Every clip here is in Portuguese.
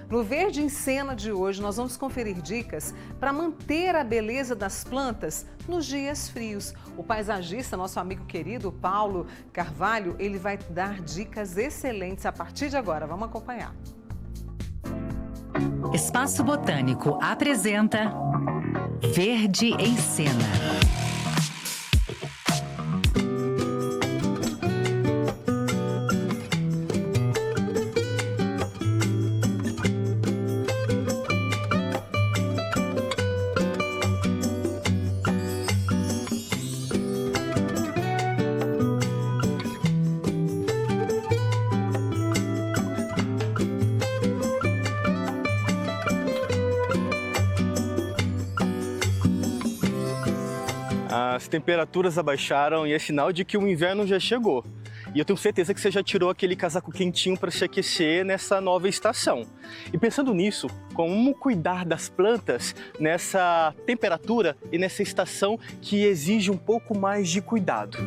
No Verde em Cena de hoje, nós vamos conferir dicas para manter a beleza das plantas nos dias frios. O paisagista, nosso amigo querido Paulo Carvalho, ele vai dar dicas excelentes a partir de agora. Vamos acompanhar. Espaço Botânico apresenta Verde em Cena. As temperaturas abaixaram e é sinal de que o inverno já chegou. E eu tenho certeza que você já tirou aquele casaco quentinho para se aquecer nessa nova estação. E pensando nisso, como cuidar das plantas nessa temperatura e nessa estação que exige um pouco mais de cuidado?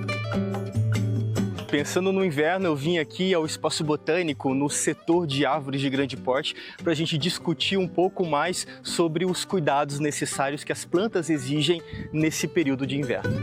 Pensando no inverno, eu vim aqui ao Espaço Botânico, no setor de árvores de grande porte, para a gente discutir um pouco mais sobre os cuidados necessários que as plantas exigem nesse período de inverno.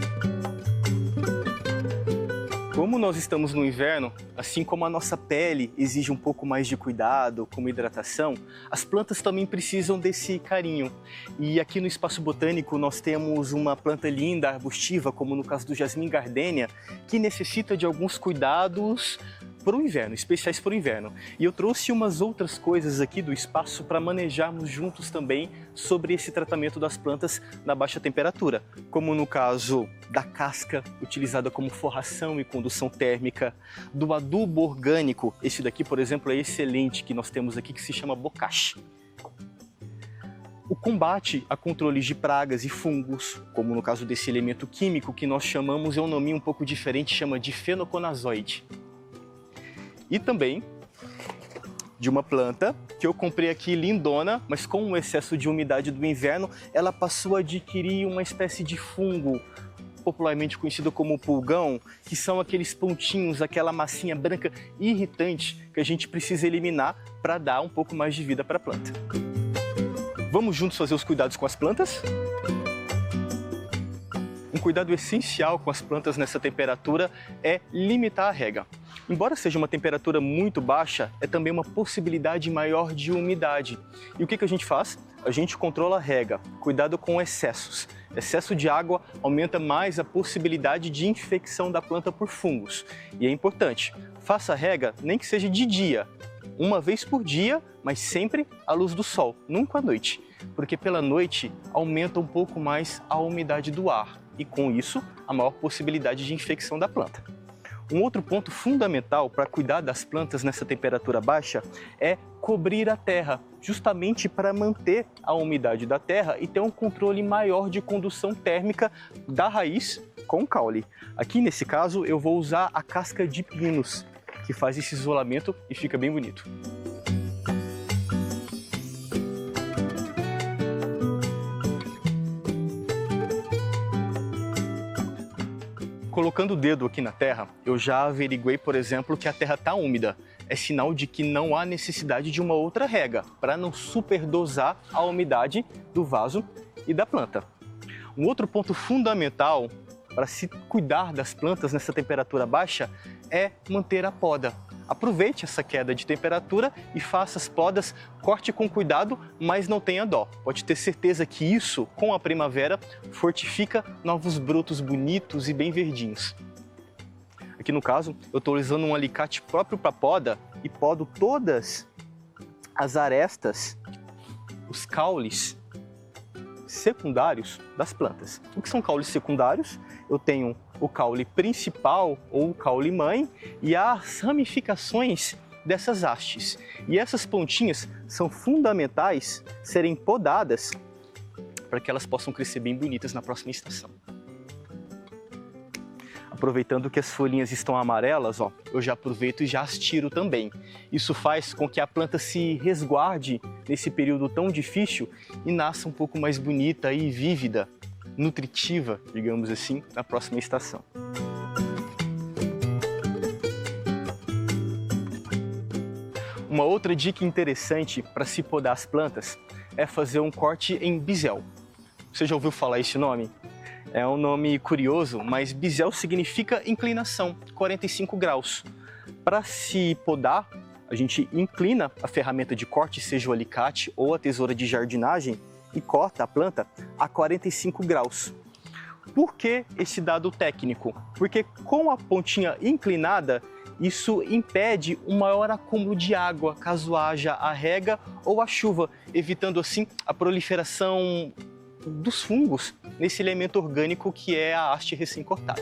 Como nós estamos no inverno, assim como a nossa pele exige um pouco mais de cuidado, como hidratação, as plantas também precisam desse carinho. E aqui no Espaço Botânico nós temos uma planta linda, arbustiva, como no caso do Jasmim Gardenia, que necessita de alguns cuidados para o inverno, especiais para o inverno. E eu trouxe umas outras coisas aqui do espaço para manejarmos juntos também sobre esse tratamento das plantas na baixa temperatura, como no caso da casca, utilizada como forração e condução térmica, do adubo orgânico, esse daqui, por exemplo, é excelente, que nós temos aqui, que se chama bocashi. O combate a controles de pragas e fungos, como no caso desse elemento químico que nós chamamos, é um nome um pouco diferente, chama de fenoconazoide. E também de uma planta que eu comprei aqui lindona, mas com o excesso de umidade do inverno, ela passou a adquirir uma espécie de fungo, popularmente conhecido como pulgão, que são aqueles pontinhos, aquela massinha branca irritante que a gente precisa eliminar para dar um pouco mais de vida para a planta. Vamos juntos fazer os cuidados com as plantas? Um cuidado essencial com as plantas nessa temperatura é limitar a rega. Embora seja uma temperatura muito baixa, é também uma possibilidade maior de umidade. E o que a gente faz? A gente controla a rega, cuidado com excessos. Excesso de água aumenta mais a possibilidade de infecção da planta por fungos. E é importante, faça a rega nem que seja de dia, uma vez por dia, mas sempre à luz do sol, nunca à noite. Porque pela noite aumenta um pouco mais a umidade do ar e com isso a maior possibilidade de infecção da planta. Um outro ponto fundamental para cuidar das plantas nessa temperatura baixa é cobrir a terra, justamente para manter a umidade da terra e ter um controle maior de condução térmica da raiz com caule. Aqui nesse caso eu vou usar a casca de pinos, que faz esse isolamento e fica bem bonito. Colocando o dedo aqui na terra, eu já averiguei, por exemplo, que a terra está úmida. É sinal de que não há necessidade de uma outra rega, para não superdosar a umidade do vaso e da planta. Um outro ponto fundamental para se cuidar das plantas nessa temperatura baixa é manter a poda. Aproveite essa queda de temperatura e faça as podas, corte com cuidado, mas não tenha dó. Pode ter certeza que isso, com a primavera, fortifica novos brotos bonitos e bem verdinhos. Aqui no caso, eu estou usando um alicate próprio para poda e podo todas as arestas, os caules secundários das plantas. O que são caules secundários? Eu tenho o caule principal ou o caule mãe e as ramificações dessas hastes. E essas pontinhas são fundamentais serem podadas para que elas possam crescer bem bonitas na próxima estação. Aproveitando que as folhinhas estão amarelas, ó, eu já aproveito e já as tiro também. Isso faz com que a planta se resguarde nesse período tão difícil e nasça um pouco mais bonita e vívida, nutritiva, digamos assim, na próxima estação. Uma outra dica interessante para se podar as plantas é fazer um corte em bisel. Você já ouviu falar esse nome? É um nome curioso, mas bisel significa inclinação, 45 graus. Para se podar, a gente inclina a ferramenta de corte, seja o alicate ou a tesoura de jardinagem, e corta a planta a 45 graus. Por que esse dado técnico? Porque com a pontinha inclinada, isso impede um maior acúmulo de água caso haja a rega ou a chuva, evitando assim a proliferação dos fungos nesse elemento orgânico que é a haste recém-cortada.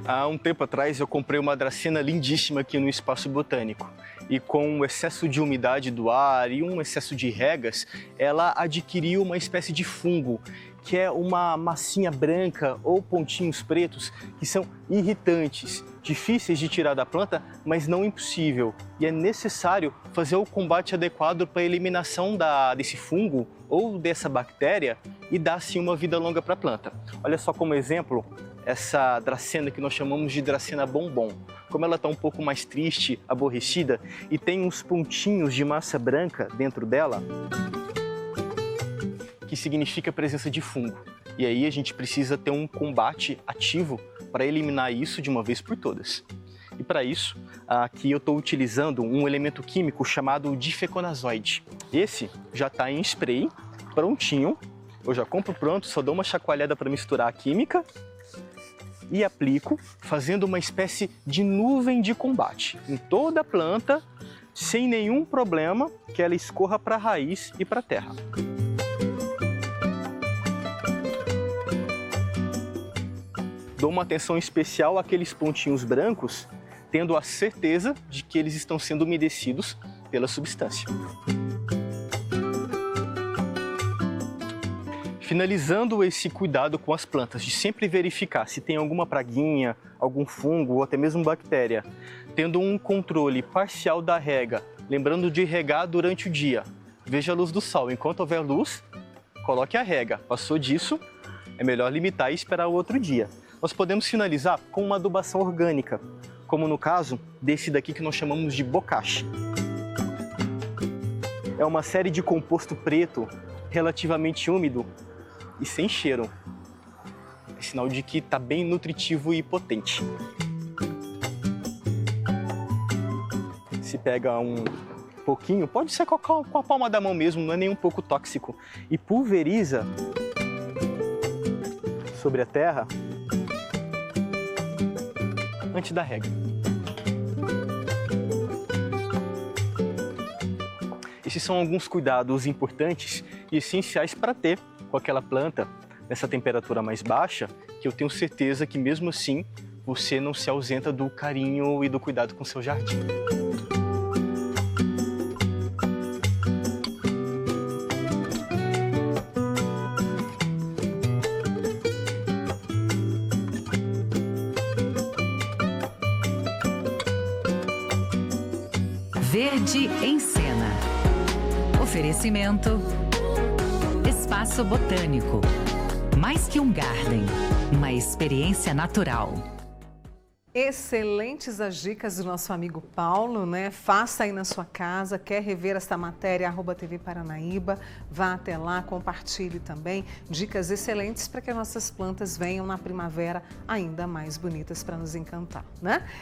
Há um tempo atrás eu comprei uma dracena lindíssima aqui no Espaço Botânico e com o excesso de umidade do ar e um excesso de regas, ela adquiriu uma espécie de fungo, que é uma massinha branca ou pontinhos pretos que são irritantes, difíceis de tirar da planta, mas não impossível. E é necessário fazer o combate adequado para a eliminação desse fungo ou dessa bactéria e dar assim uma vida longa para a planta. Olha só como exemplo, essa dracena que nós chamamos de dracena bombom. Como ela está um pouco mais triste, aborrecida e tem uns pontinhos de massa branca dentro dela, que significa a presença de fungo. E aí a gente precisa ter um combate ativo para eliminar isso de uma vez por todas. E para isso, aqui eu estou utilizando um elemento químico chamado difeconazoide. Esse já está em spray, prontinho. Eu já compro pronto, só dou uma chacoalhada para misturar a química e aplico, fazendo uma espécie de nuvem de combate em toda a planta, sem nenhum problema que ela escorra para a raiz e para a terra. Dou uma atenção especial àqueles pontinhos brancos, tendo a certeza de que eles estão sendo umedecidos pela substância. Finalizando esse cuidado com as plantas, de sempre verificar se tem alguma praguinha, algum fungo ou até mesmo bactéria, tendo um controle parcial da rega, lembrando de regar durante o dia. Veja a luz do sol, enquanto houver luz, coloque a rega. Passou disso, é melhor limitar e esperar o outro dia. Nós podemos finalizar com uma adubação orgânica, como no caso desse daqui que nós chamamos de bocashi. É uma série de composto preto, relativamente úmido e sem cheiro. É sinal de que está bem nutritivo e potente. Se pega um pouquinho, pode ser com a palma da mão mesmo, não é nem um pouco tóxico, e pulveriza sobre a terra antes da rega. Esses são alguns cuidados importantes e essenciais para ter com aquela planta nessa temperatura mais baixa, que eu tenho certeza que mesmo assim você não se ausenta do carinho e do cuidado com seu jardim. Verde em Cena. Oferecimento Espaço Botânico. Mais que um garden, uma experiência natural. Excelentes as dicas do nosso amigo Paulo, né? Faça aí na sua casa, quer rever esta matéria, @TV Paranaíba, vá até lá, compartilhe também. Dicas excelentes para que as nossas plantas venham na primavera ainda mais bonitas para nos encantar, né?